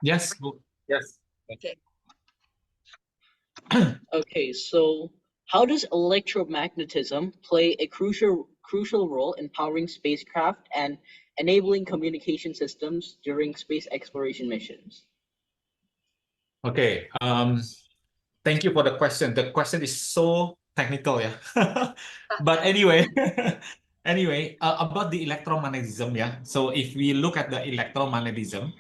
Yes. Yes. Okay. Okay, so how does electromagnetism play a crucial role in powering spacecraft and enabling communication systems during space exploration missions? Okay. Thank you for the question. The question is so technical, yeah. But anyway, about the electromagnetism, yeah. So if we look at the electromagnetism,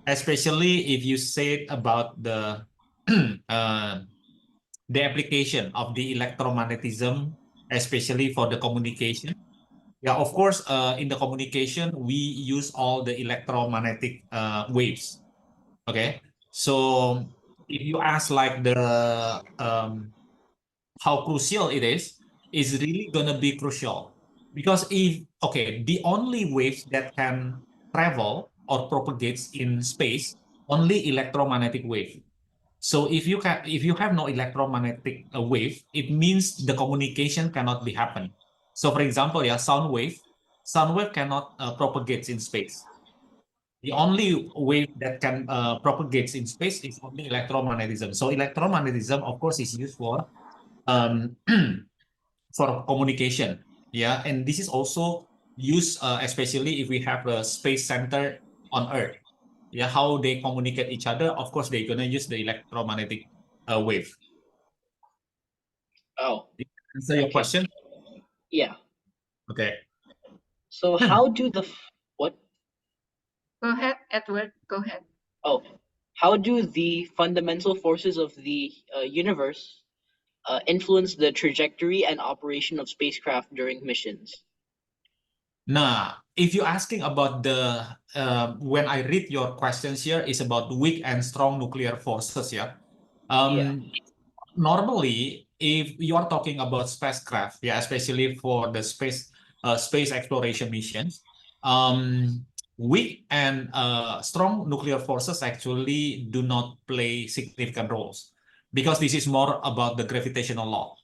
especially if you say about the uh, the application of the electromagnetism, especially for the communication. Yeah, of course, in the communication, we use all the electromagnetic waves. Okay, so if you ask like the how crucial it is really gonna be crucial because if okay, the only waves that can travel or propagates in space only electromagnetic wave. So if you have no electromagnetic wave, it means the communication cannot be happen. So for example, yeah, sound wave cannot propagates in space. The only wave that can propagates in space is only electromagnetism. So electromagnetism, of course, is used um, for communication. Yeah, and this is also used especially if we have a space center on Earth. Yeah, how they communicate each other. Of course, they're gonna use the electromagnetic wave. Oh, Did I answer your okay. question? Yeah. Okay. So how do what? Go ahead, Edward. Go ahead. Oh, how do the fundamental forces of the universe influence the trajectory and operation of spacecraft during missions? Nah, if you're asking about the when I read your questions here is about weak and strong nuclear forces, yeah. Yeah. Um, Normally, if you are talking about spacecraft, yeah, especially for the space exploration missions, weak and strong nuclear forces actually do not play significant roles because this is more about the gravitational law.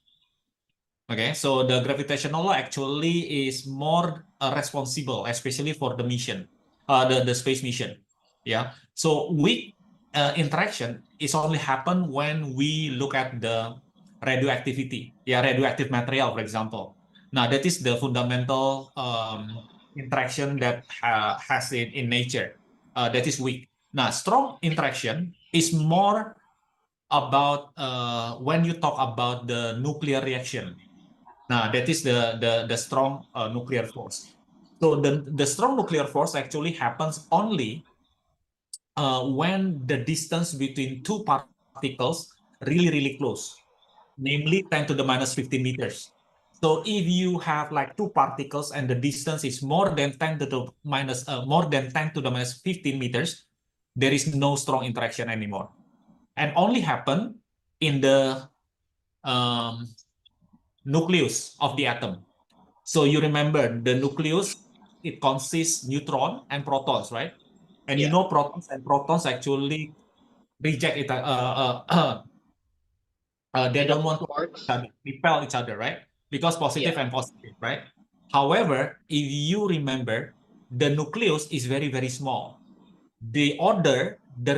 Okay, so the gravitational law actually is more responsible, especially for the mission, the space mission. Yeah. So weak interaction is only happen when we look at the radioactivity, yeah, radioactive material, for example. Now that is the fundamental interaction that has in nature. That is weak. Now strong interaction is more about when you talk about the nuclear reaction. Nah, that is the strong nuclear force. So the strong nuclear force actually happens only when the distance between two particles really close, namely 10 to the minus 15 meters. So if you have like two particles and the distance is more than 10 to the minus 15 meters, there is no strong interaction anymore, and only happen in the um, nucleus of the atom. So you remember the nucleus, it consists neutron and protons, right? And you Yeah. know protons and protons actually reject it. They Made don't up of want to quarks. repel each other, right? Because positive Yeah. and positive, right? However, if you remember, the nucleus is very small. The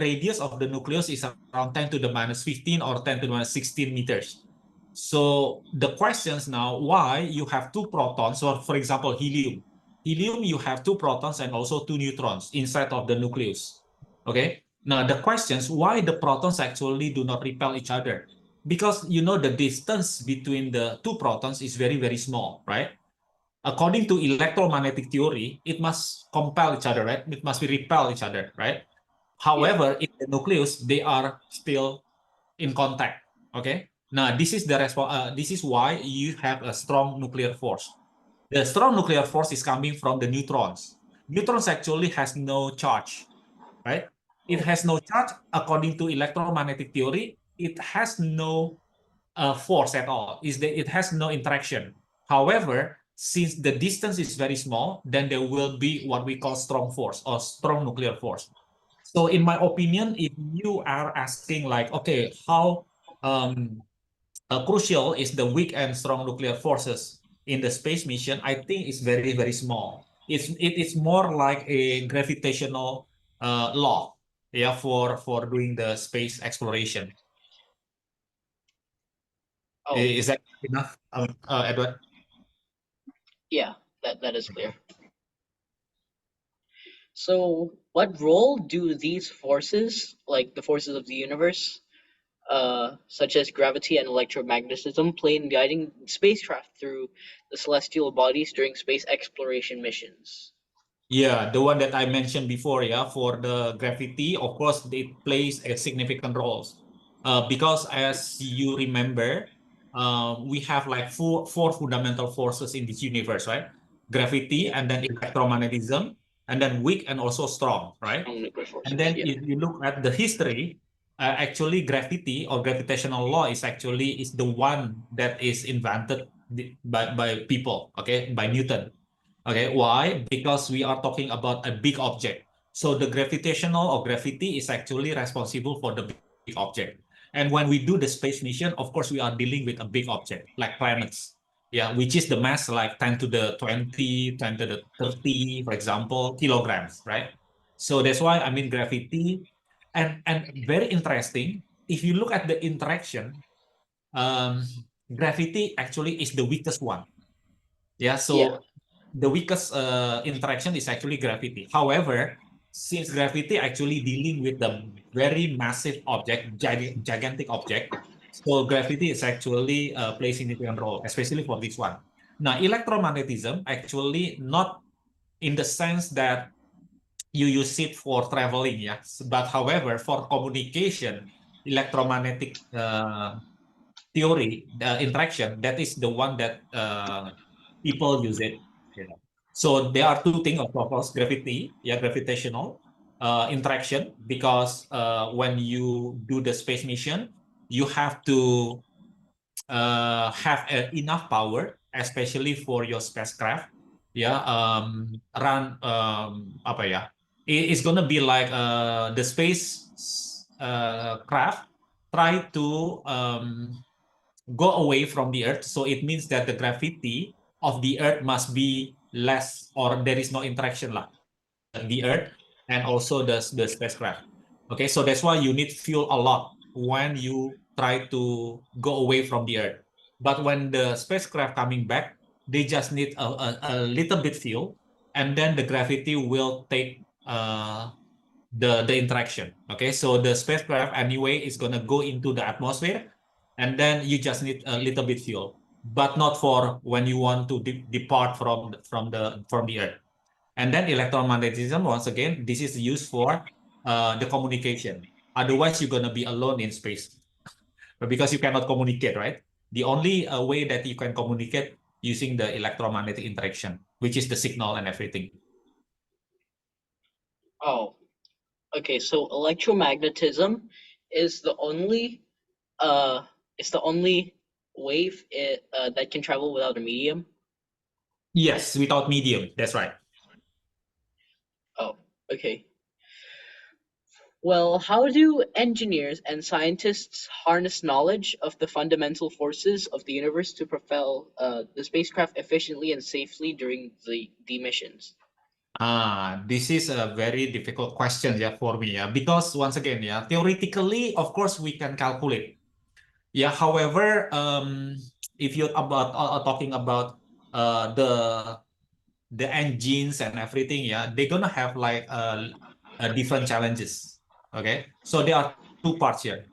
radius of the nucleus is around 10 to the minus 15 or 10 to the minus 16 meters. So the questions now, why you have two protons, or for example, helium. Helium, you have two protons and also two neutrons inside of the nucleus. Okay. Now the questions, why the protons actually do not repel each other? Because you know the distance between the two protons is very small, right? According to electromagnetic theory, it must compel each other, right? It must be repel each other, right? Yeah. However, in the nucleus, they are still in contact. Okay. Now, this is why you have a strong nuclear force. The strong nuclear force is coming from the neutrons. Neutrons actually has no charge, right? It Oh. has no charge according to electromagnetic theory. It has no force at all. Is that it has no interaction. However, since the distance is very small, then there will be what we call strong force or strong nuclear force. So in my opinion, if you are asking like, okay, how um, crucial is the weak and strong nuclear forces in the space mission, I think it's very small. It is more like a gravitational law. yeah, for doing the space exploration. Oh, Is that enough, Edward? yeah, that is clear. So, what role do these forces, like the forces of the universe, such as gravity and electromagnetism, play in guiding spacecraft through the celestial bodies during space exploration missions? Yeah, the one that I mentioned before, yeah, for the gravity, of course, it plays a significant role. Because as you remember, we have like four fundamental forces in this universe, right? Gravity, Yeah, and then electromagnetism, and then weak and also strong, right? strong nuclear And forces. then Yeah. if you look at the history, actually gravity or gravitational law is the one that is invented by people, okay, by Newton. Okay, why? Because we are talking about a big object. So the gravitational or gravity is actually responsible for the big object. And when we do the space mission, of course, we are dealing with a big object like planets. Yeah, which is the mass like 10 to the 20, 10 to the 30, for example, kilograms, right? So that's why I mean gravity. And very interesting, if you look at the interaction, um, gravity actually is the weakest one. Yeah, Yeah. so the weakest interaction is actually gravity. However, since gravity actually dealing with the very massive object, gigantic object, so gravity is actually plays significant role, especially for this one. Now, electromagnetism actually not in the sense that you use it for traveling, yeah, but however, for communication, electromagnetic theory, the interaction, that is the one that people use it. You know. So there are two things, of course, gravity, yeah, gravitational interaction, because when you do the space mission, you have to have enough power, especially for your spacecraft, yeah, run apa ya? It's gonna be like the space craft try to go away from the Earth. So it means that the gravity of the Earth must be less, or there is no interaction lah, the Earth and also the spacecraft. Okay, so that's why you need fuel a lot when you try to go away from the Earth. But when the spacecraft coming back, they just need a little bit fuel, and then the gravity will take the interaction. Okay, so the spacecraft anyway is gonna go into the atmosphere, and then you just need a little bit fuel, but not for when you want to depart from the Earth. And then electromagnetism, once again, this is used for the communication. Otherwise, you're gonna be alone in space because you cannot communicate, right? The only way that you can communicate using the electromagnetic interaction, which is the signal and everything. Oh, okay. So electromagnetism is the only uh it's the only wave that can travel without a medium. Yes, without medium. That's right. Oh, okay. Well, how do engineers and scientists harness knowledge of the fundamental forces of the universe to propel the spacecraft efficiently and safely during the missions? This is a very difficult question, yeah, for me, yeah, because once again, yeah, theoretically, of course, we can calculate. Yeah, however, if you're talking about the engines and everything, yeah, they're gonna have like different challenges. Okay, so there are two parts here.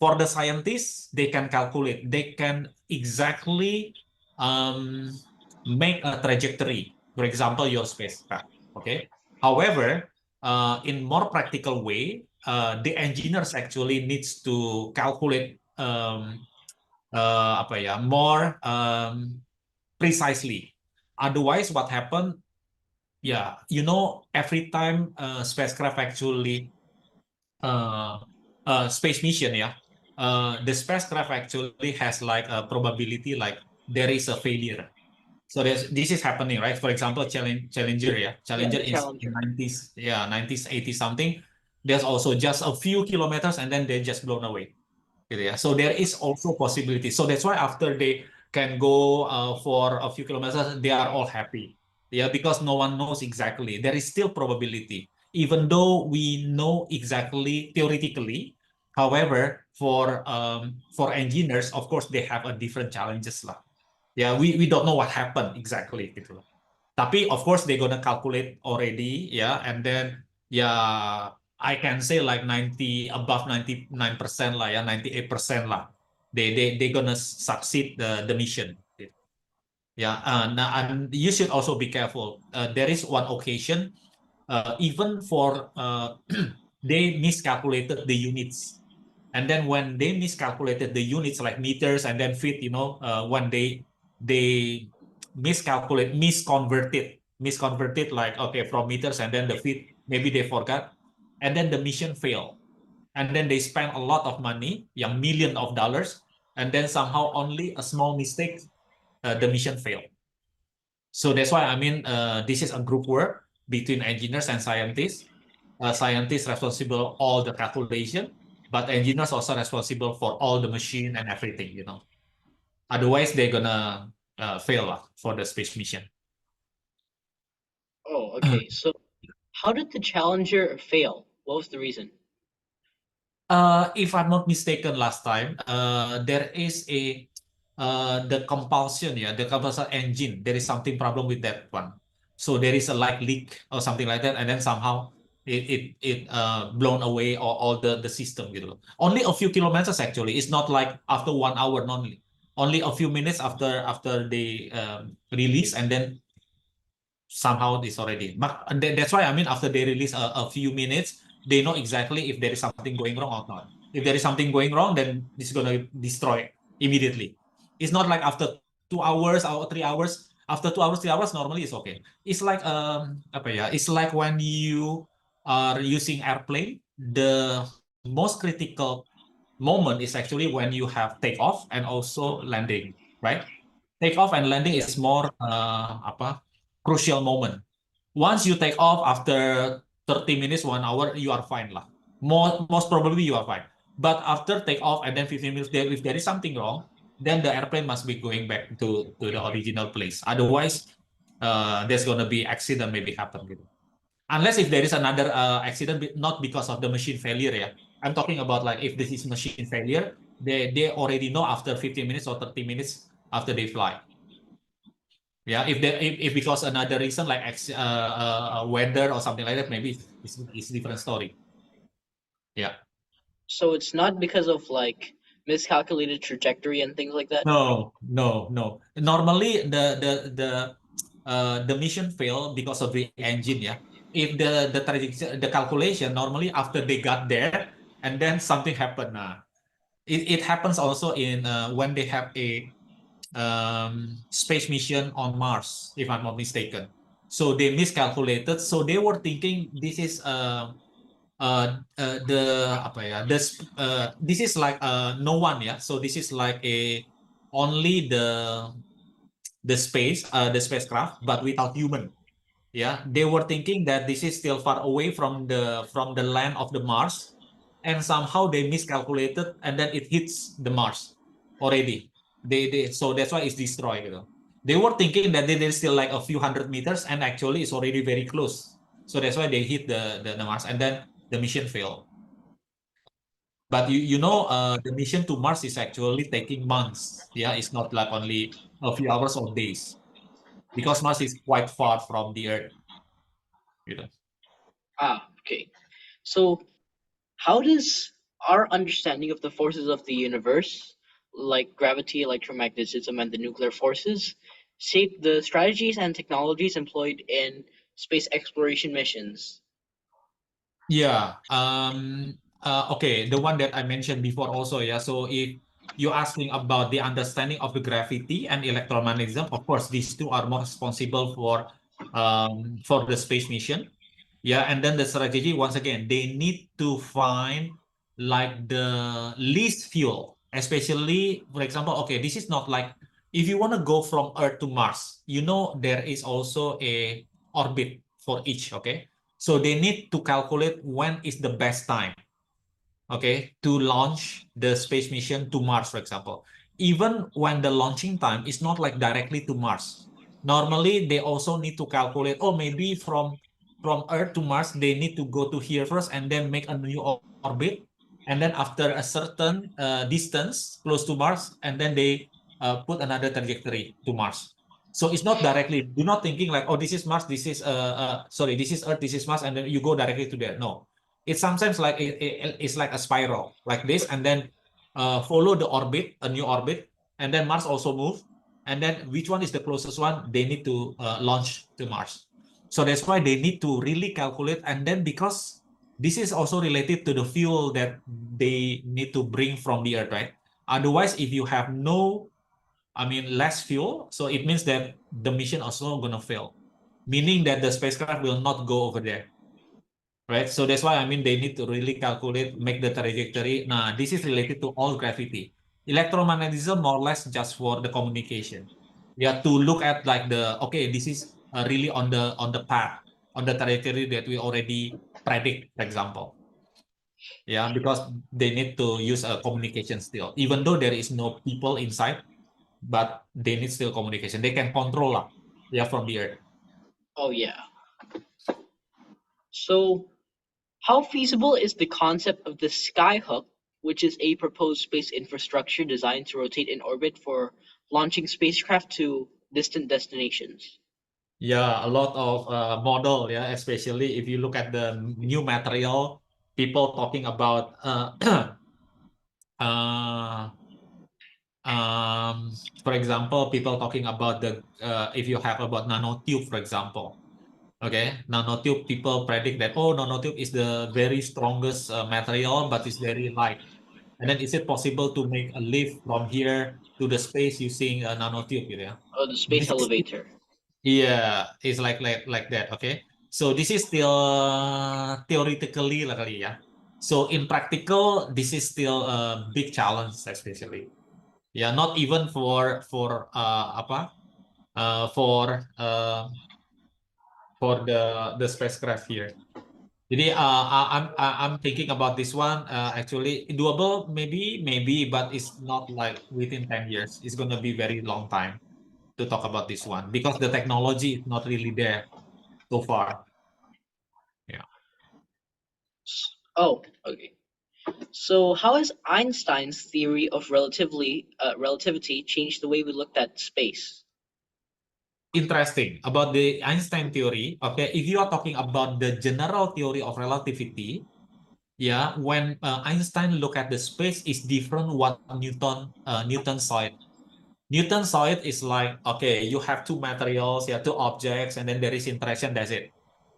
For the scientists, they can calculate, they can exactly um, make a trajectory. For example, your spacecraft. Okay. However, in more practical way, the engineers actually needs to calculate apa ya more precisely. Otherwise, what happen? Yeah, every time spacecraft actually space mission, yeah, the spacecraft actually has like a probability like there is a failure. So this is happening, right? For example, Challenger, yeah, Yeah, Challenger the in Challenger. 90s, yeah, 90s, 80 something. There's also just a few kilometers and then they're just blown away. Gitu ya. So there is also possibility. So that's why after they can go for a few kilometers, they are all happy. Yeah, because no one knows exactly. There is still probability. even though we know exactly theoretically. However, for engineers, of course, they have a different challenges lah. Yeah, we don't know what happened exactly gitu loh. Tapi of course they gonna calculate already, yeah, and then yeah, I can say like above 99% lah, yeah, 98% lah. They gonna succeed the mission. Yeah, and you should also be careful. There is one occasion, even for they miscalculated the units. And then when they miscalculated the units like meters and then feet, when they misconverted like, okay, from meters and then the feet, maybe they forgot, and then the mission failed. And then they spent a lot of money, yang million of dollars, and then somehow only a small mistake, the mission failed. So that's why this is a group work between engineers and scientists. Scientists responsible all the calculation, but engineers also responsible for all the machine and everything, Otherwise, they're gonna fail for the space mission. Oh, okay. So how did the Challenger fail? What was the reason? If I'm not mistaken, last time there is the compulsion engine. There is something problem with that one. So there is a leak or something like that, and then somehow it blown away all the system gitu loh. Only a few kilometers actually. It's not like after 1 hour only a few minutes after they release, and then somehow this already. That's why after they release a few minutes, they know exactly if there is something going wrong or not. If there is something going wrong, then this is gonna destroy immediately. It's not like after 2 hours or 3 hours. After 2 hours, 3 hours, normally it's okay. It's like It's like when you are using airplane, the most critical moment is actually when you have takeoff and also landing, right? Takeoff and landing is more crucial moment. Once you take off after 30 minutes, 1 hour, you are fine lah. Most probably you are fine. But after takeoff and then 15 minutes, if there is something wrong, then the airplane must be going back to the original place. Otherwise, there's gonna be accident maybe happen gitu. Unless if there is another accident, not because of the machine failure, yeah. I'm talking about like if this is machine failure, they already know after 15 minutes or 30 minutes after they fly. Yeah, if because another reason like weather or something like that, maybe it's a different story. Yeah. So it's not because of like miscalculated trajectory and things like that? No. Normally the mission fail because of the engine, yeah. If the calculation normally after they got there and then something happened. It happens also in when they have a space mission on Mars, if I'm not mistaken. So they miscalculated. So they were thinking this is this is like no one, yeah. So this is like only the spacecraft, but without human. Yeah, they were thinking that this is still far away from the land of the Mars, and somehow they miscalculated, and then it hits the Mars already. So that's why it's destroyed. They were thinking that there's still like a few hundred meters, and actually it's already very close. So that's why they hit the Mars, and then the mission failed. But the mission to Mars is actually taking months. Yeah, it's not like only a few hours or days, because Mars is quite far from the Earth. Okay. So how does our understanding of the forces of the universe, like gravity, electromagnetism, and the nuclear forces, shape the strategies and technologies employed in space exploration missions? Yeah. Okay. The one that I mentioned before also, yeah. So if you're asking about the understanding of the gravity and electromagnetism, of course, these two are more responsible for the space mission. Yeah, and then the strategy, once again, they need to find like the least fuel, especially, for example, okay, this is not like if you want to go from Earth to Mars, there is also a orbit for each, okay? So they need to calculate when is the best time, okay, to launch the space mission to Mars, for example. Even when the launching time is not like directly to Mars. Normally, they also need to calculate, maybe from from Earth to Mars, they need to go to here first and then make a new orbit. And then after a certain distance close to Mars, and then they put another trajectory to Mars. So it's not directly, do not thinking like, oh, this is Mars, this is, sorry, this is Earth, this is Mars, and then you go directly to there. No, it's sometimes like, it's like a spiral like this, and then follow the orbit, a new orbit, and then Mars also move. And then which one is the closest one, they need to launch to Mars. So that's why they need to really calculate. And then because this is also related to the fuel that they need to bring from the Earth, right? Otherwise, if you have less fuel, so it means that the mission also gonna fail, meaning that the spacecraft will not go over there, right? So that's why they need to really calculate, make the trajectory. Now, this is related to all gravity. Electromagnetism more or less just for the communication. You have to look at like okay, this is really on the path, on the trajectory that we already predict, for example. Yeah, because they need to use a communication still, even though there is no people inside, but they need still communication. They can control from the Earth. Oh yeah. So, how feasible is the concept of the Skyhook, which is a proposed space infrastructure designed to rotate in orbit for launching spacecraft to distant destinations? Yeah, a lot of model, especially if you look at the new material, people talking about for example, people talking about if you have about nanotube, for example. Okay, nanotube, people predict that, oh, nanotube is the very strongest material, but it's very light. And then is it possible to make a lift from here to the space using a nanotube, Oh, the space This is elevator. Yeah, it's like that. Okay, so this is still theoretically kali ya. So in practical, this is still a big challenge, especially. Yeah, not even for the spacecraft here. Jadi I'm thinking about this one. Actually doable, maybe, but it's not like within 10 years. It's gonna be very long time to talk about this one because the technology is not really there so far. Yeah. Oh, okay. So, how has Einstein's theory of relativity changed the way we looked at space? Interesting about the Einstein theory. Okay, if you are talking about the general theory of relativity, when Einstein look at the space, is different what Newton saw it. Newton saw it is like, okay, you have two materials, two objects, and then there is interaction, that's it.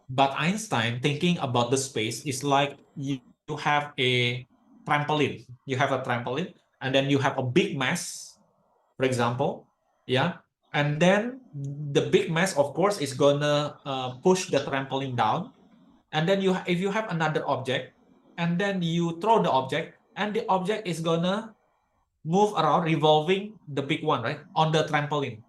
But Einstein thinking about the space is like you have a trampoline. You have a trampoline, and then you have a big mass, for example, and then the big mass, of course, is gonna push the trampoline down, and then if you have another object, and then you throw the object, and the object is gonna move around, revolving the big one, right, on the trampoline.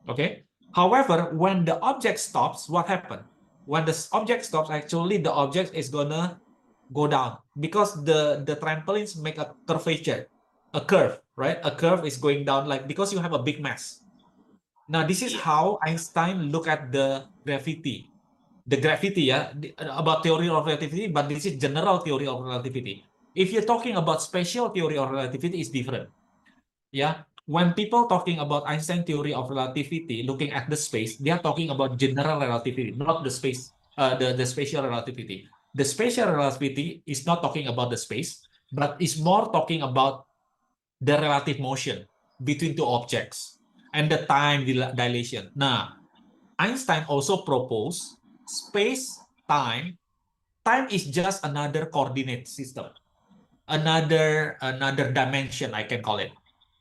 Okay. However, when the object stops, what happened? When the object stops, actually the object is gonna go down because the trampolines make a curvature, a curve, right? A curve is going down, like, because you have a big mass. Now, this is how Einstein look at the gravity. The gravity, about theory of relativity, but this is general theory of relativity. If you're talking about special theory of relativity, it's different. When people talking about Einstein theory of relativity, looking at the space, they are talking about general relativity, not the space, the spatial relativity. The spatial relativity is not talking about the space, but is more talking about the relative motion between two objects and the time dilation. Now, Einstein also proposed space-time. Time is just another coordinate system, another dimension, I can call it.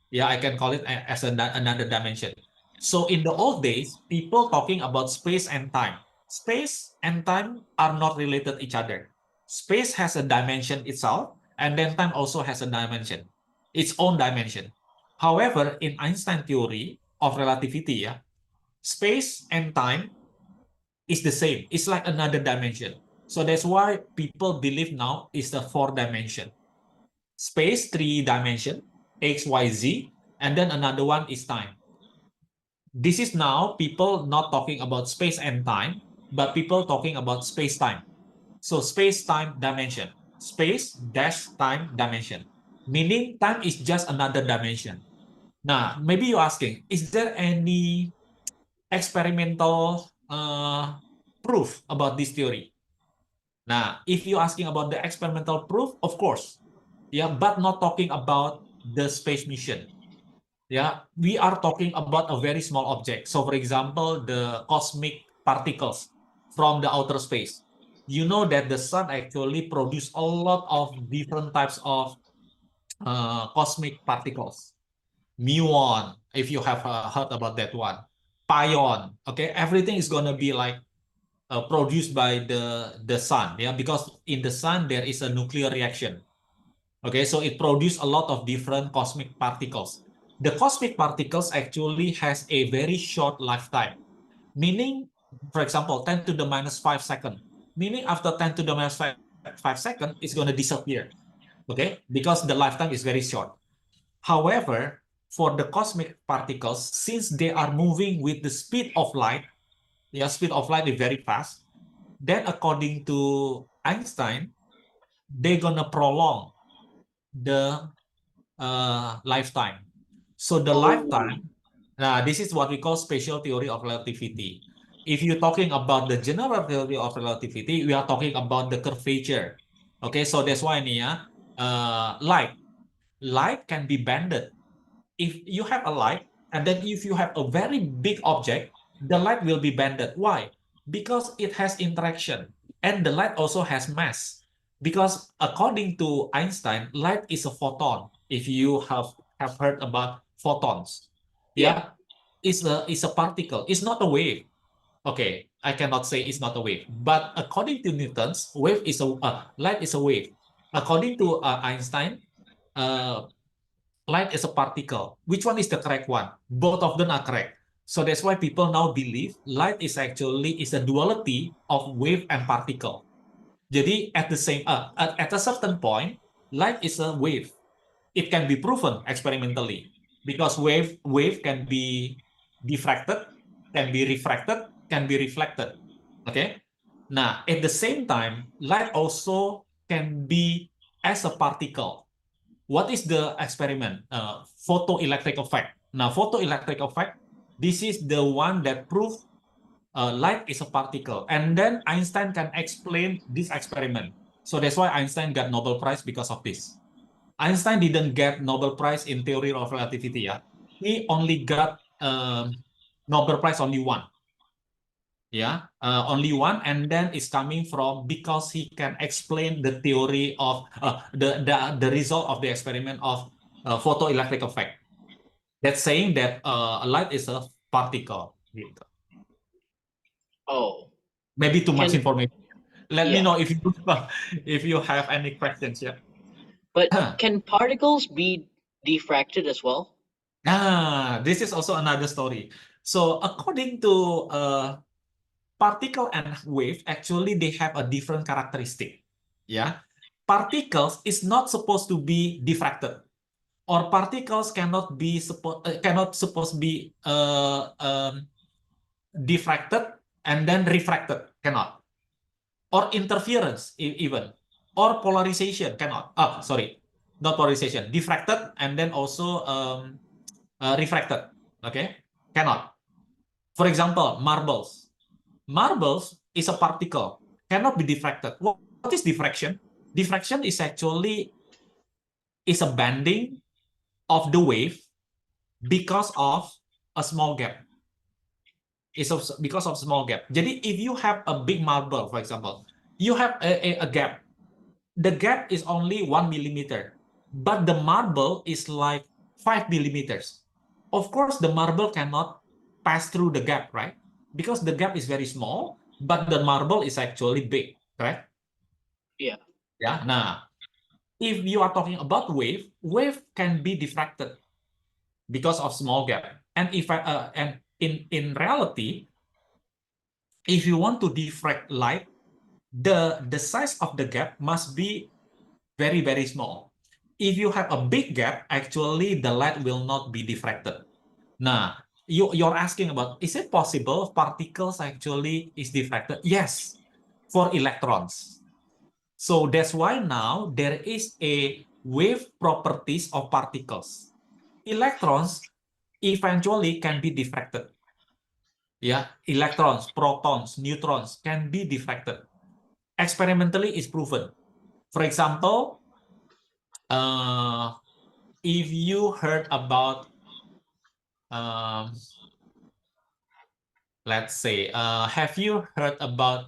I can call it as another dimension. So in the old days, people talking about space and time. Space and time are not related to each other. Space has a dimension itself, and then time also has a dimension, its own dimension. However, in Einstein theory of relativity, space and time is the same. It's like another dimension. So that's why people believe now is the 4-dimension. Space, 3-dimension, X, Y, Z, and then another one is time. This is now people not talking about space and time, but people talking about space-time. So space-time dimension, space-time dimension, meaning time is just another dimension. Now, maybe you're asking, is there any experimental proof about this theory? Now, if you're asking about the experimental proof, of course, yeah, but not talking about the space mission. Yeah, we are talking about a very small object. So, for example, the cosmic particles from the outer space. You know that the sun actually produce a lot of different types of cosmic particles. Muon, if you have heard about that one. Pion, okay, everything is gonna be like produced by the sun, yeah, because in the sun there is a nuclear reaction. Okay, so it produces a lot of different cosmic particles. The cosmic particles actually has a very short lifetime, meaning, for example, 10 to the minus 5 second, meaning after 10 to the minus 5 second, it's going to disappear, okay, because the lifetime is very short. However, for the cosmic particles, since they are moving with the speed of light, yeah, speed of light is very fast, then according to Einstein, they're going to prolong the lifetime. So the lifetime, this is what we call special theory of relativity. If you're talking about the general theory of relativity, we are talking about the curvature. Okay, so that's why nih ya, light can be bended. If you have a light, and then if you have a very big object, the light will be bended. Why? Because it has interaction, and the light also has mass. Because according to Einstein, light is a photon. If you have heard about photons, Yeah. it's a particle. It's not a wave. Okay, I cannot say it's not a wave, but according to Newton's, wave is a light is a wave. According to Einstein, light is a particle. Which one is the correct one? Both of them are correct. So that's why people now believe light is actually is a duality of wave and particle. Jadi at the same at a certain point, light is a wave. It can be proven experimentally because wave can be diffracted, can be refracted, can be reflected. Okay. Now at the same time, light also can be as a particle. What is the experiment? Photoelectric effect. Now, photoelectric effect, this is the one that proves light is a particle. And then Einstein can explain this experiment. So that's why Einstein got Nobel Prize because of this. Einstein didn't get Nobel Prize in theory of relativity. Yeah, he only got Nobel Prize only one. Yeah, only one, and then it's coming from because he can explain the theory of the result of the experiment of photoelectric effect. That's saying that light is a particle. Gitu. Oh, Maybe too much can information. Let me yeah. know if you have any questions. Yeah. But can particles be diffracted as well? This is also another story. So according to particle and wave, actually they have a different characteristic. Yeah, particles is not supposed to be diffracted, or particles cannot supposed to be diffracted and then refracted, cannot, or interference even, or polarization cannot. Sorry, not polarization, diffracted and then also refracted. Okay, cannot. For example, marbles. Marbles is a particle, cannot be diffracted. What is diffraction? Diffraction is actually is a bending of the wave because of a small gap. It's because of small gap. Jadi if you have a big marble, for example, you have a gap. The gap is only 1 millimeter, but the marble is like 5 millimeters. Of course, the marble cannot pass through the gap, right? Because the gap is very small, but the marble is actually big, right? Yeah. Yeah. Nah, if you are talking about wave can be diffracted because of small gap. And if and in reality, if you want to diffract light, the size of the gap must be very, very small. If you have a big gap, actually the light will not be diffracted. Nah, you're asking about, is it possible particles actually is diffracted? Yes, for electrons. So that's why now there is a wave properties of particles. Electrons eventually can be diffracted. Yeah, electrons, protons, neutrons can be diffracted. Experimentally is proven. For example, if you heard about, let's say, have you heard about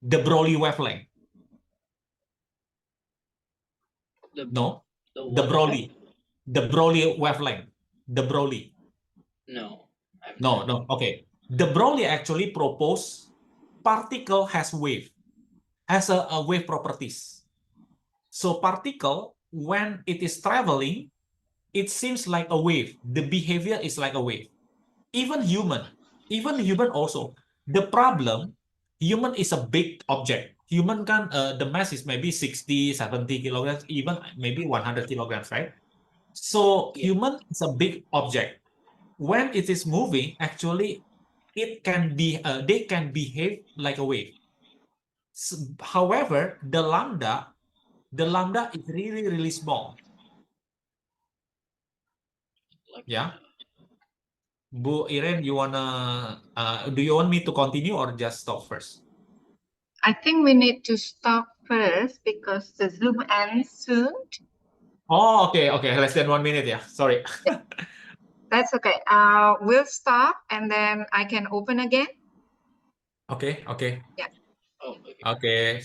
de Broglie wavelength? No, The de what? Broglie wavelength. De Broglie. No. I've No, never- no. Okay. De Broglie actually proposed particle has a wave properties. So particle, when it is traveling, it seems like a wave. The behavior is like a wave. Even human also. The problem, human is a big object. Human can, the mass is maybe 60, 70 kilograms, even maybe 100 kilograms, right? So Yeah. human is a big object. When it is moving, actually, they can behave like a wave. However, the lambda is really, really small. Like, Yeah. Bu Irene, do you want me to continue or just stop first? I think we need to stop first because the Zoom ends soon. Oh, okay, less than 1 minute, yeah. Sorry. That's okay. We'll stop and then I can open again. Okay. Yeah. oh, okay. Okay.